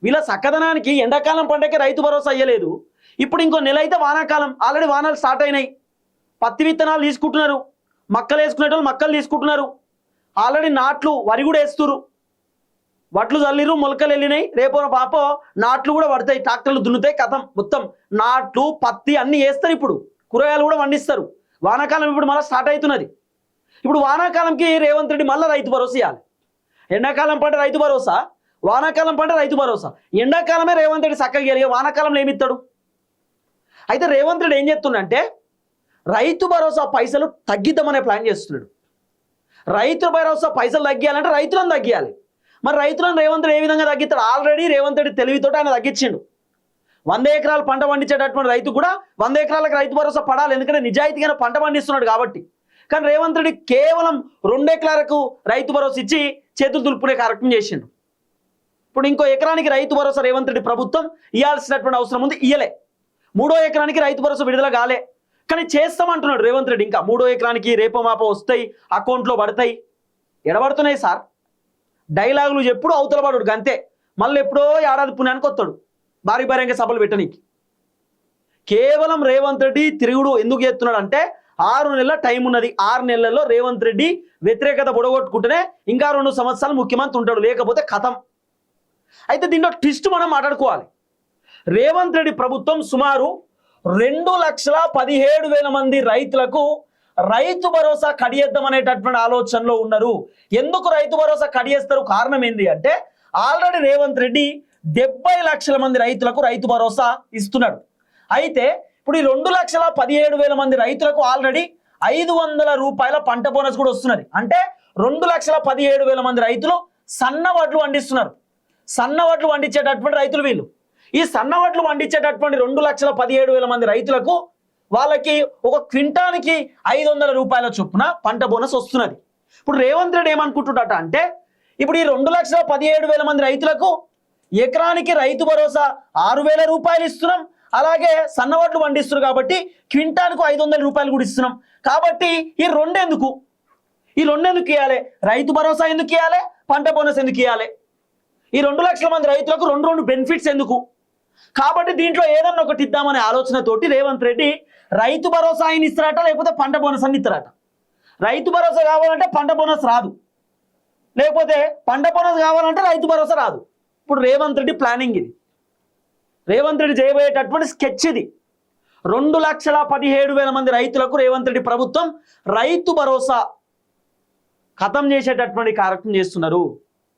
వీళ్ళ చక్కదనానికి ఎండాకాలం పంటకి రైతు భరోసా అయ్యలేదు. ఇప్పుడు ఇంకో నెల అయితే వానాకాలం, ఆల్రెడీ వానాలు స్టార్ట్ అయినాయి. పత్తి విత్తనాలు తీసుకుంటున్నారు, మక్కలు వేసుకునేటోళ్ళు మక్కలు తీసుకుంటున్నారు, ఆల్రెడీ నాట్లు వరి కూడా వేస్తున్నారు. వడ్లు చల్లిరు, మొలకలు వెళ్ళినాయి, రేపో పాపో నాట్లు కూడా పడతాయి, ట్రాక్టర్లు దున్నుతాయి, కథం మొత్తం నాట్లు పత్తి అన్నీ వేస్తారు. ఇప్పుడు కూరగాయలు కూడా పండిస్తారు. వానాకాలం ఇప్పుడు మళ్ళీ స్టార్ట్ అవుతున్నది. ఇప్పుడు వానాకాలంకి రేవంత్ రెడ్డి మళ్ళీ రైతు భరోసా ఇవ్వాలి. ఎండాకాలం పంట రైతు భరోసా, వానాకాలం పంట రైతు భరోసా. ఎండాకాలమే రేవంత్ రెడ్డి చక్కగా గెలిగే, వానాకాలంలో ఏమిస్తాడు? అయితే రేవంత్ రెడ్డి ఏం చెప్తుండంటే రైతు భరోసా పైసలు తగ్గిద్దామనే ప్లాన్ చేస్తున్నాడు. రైతు భరోసా పైసలు తగ్గియాలంటే రైతులను తగ్గియాలి. మరి రైతులను రేవంత్ రెడ్డి ఏ విధంగా తగ్గిస్తాడు? ఆల్రెడీ రేవంత్ రెడ్డి తెలివితోటి ఆయన తగ్గించిండు. 100 ఎకరాలు పంట పండించేటటువంటి రైతు కూడా 100 ఎకరాలకు రైతు భరోసా పడాలి, ఎందుకంటే నిజాయితీగా పంట పండిస్తున్నాడు కాబట్టి. కానీ రేవంత్ రెడ్డి కేవలం 2 ఎకరాలకు రైతు భరోసా ఇచ్చి చేతులు దులుపుకునే కార్యక్రమం చేసిండు. ఇప్పుడు ఇంకో ఎకరానికి రైతు భరోసా రేవంత్ రెడ్డి ప్రభుత్వం ఇవ్వాల్సినటువంటి అవసరం ఉంది, ఇయ్యలే. 3వ ఎకరానికి రైతు భరోసా విడుదల కాలే, కానీ చేస్తామంటున్నాడు రేవంత్ రెడ్డి. ఇంకా 3వ ఎకరానికి రేపో మాపో వస్తాయి, అకౌంట్లో పడతాయి. ఎడబడుతున్నాయి సార్, డైలాగులు ఎప్పుడు అవతల పడు అంతే. మళ్ళీ ఎప్పుడో ఏడాది పుణ్యానికి వస్తాడు భారీ భారీగా సభలు పెట్టనీకి. కేవలం రేవంత్ రెడ్డి తిరుగుడు ఎందుకు చేస్తున్నాడు అంటే 6 నెలల టైం ఉన్నది. 6 నెలల్లో రేవంత్ రెడ్డి వ్యతిరేకత పొడగొట్టుకుంటేనే ఇంకా 2 సంవత్సరాలు ముఖ్యమంత్రి ఉంటాడు, లేకపోతే కథం. అయితే దీంట్లో ట్విస్ట్ మనం మాట్లాడుకోవాలి. రేవంత్ రెడ్డి ప్రభుత్వం సుమారు 2,17,000 మంది రైతులకు రైతు భరోసా కడియేద్దాం అనేటటువంటి ఆలోచనలో ఉన్నారు. ఎందుకు రైతు భరోసా కడియేస్తారు? కారణం ఏంటి అంటే ఆల్రెడీ రేవంత్ రెడ్డి 70 లక్షల మంది రైతులకు రైతు భరోసా ఇస్తున్నాడు. అయితే ఇప్పుడు ఈ 2,17,000 మంది రైతులకు ఆల్రెడీ 500 రూపాయల పంట బోనస్ కూడా వస్తున్నది. అంటే 2,17,000 మంది రైతులు సన్న వడ్లు పండిస్తున్నారు. సన్న వడ్లు పండించేటటువంటి రైతులు వీళ్ళు. ఈ సన్న వడ్లు పండించేటటువంటి 2,17,000 మంది రైతులకు వాళ్ళకి ఒక క్వింటానికి 500 రూపాయల చొప్పున పంట బోనస్ వస్తున్నది. ఇప్పుడు రేవంత్ రెడ్డి ఏమనుకుంటున్నట అంటే ఇప్పుడు ఈ 2,17,000 మంది రైతులకు ఎకరానికి రైతు భరోసా 6,000 రూపాయలు ఇస్తున్నాం, అలాగే సన్నవడ్లు పండిస్తున్నారు కాబట్టి క్వింటాలకు 500 రూపాయలు కూడా ఇస్తున్నాం. కాబట్టి ఈ రెండు ఎందుకు ఇవ్వాలి? రైతు భరోసా ఎందుకు ఇవ్వాలి? పంట బోనస్ ఎందుకు ఇవ్వాలి? ఈ 2 లక్షల మంది రైతులకు రెండు బెనిఫిట్స్ ఎందుకు? కాబట్టి దీంట్లో ఏదన్నా ఒకటి ఇద్దామనే ఆలోచనతోటి రేవంత్ రెడ్డి రైతు భరోసా ఆయన ఇస్తారట, లేకపోతే పంట బోనస్ అని ఇస్తారట. రైతు భరోసా కావాలంటే పంట బోనస్ రాదు, లేకపోతే పంట బోనస్ కావాలంటే రైతు భరోసా రాదు. ఇప్పుడు రేవంత్ రెడ్డి ప్లానింగ్ ఇది, రేవంత్ రెడ్డి చేయబోయేటటువంటి స్కెచ్ ఇది. 2,17,000 మంది రైతులకు రేవంత్ రెడ్డి ప్రభుత్వం రైతు భరోసా ఖతం చేసేటటువంటి కార్యక్రమం చేస్తున్నారు.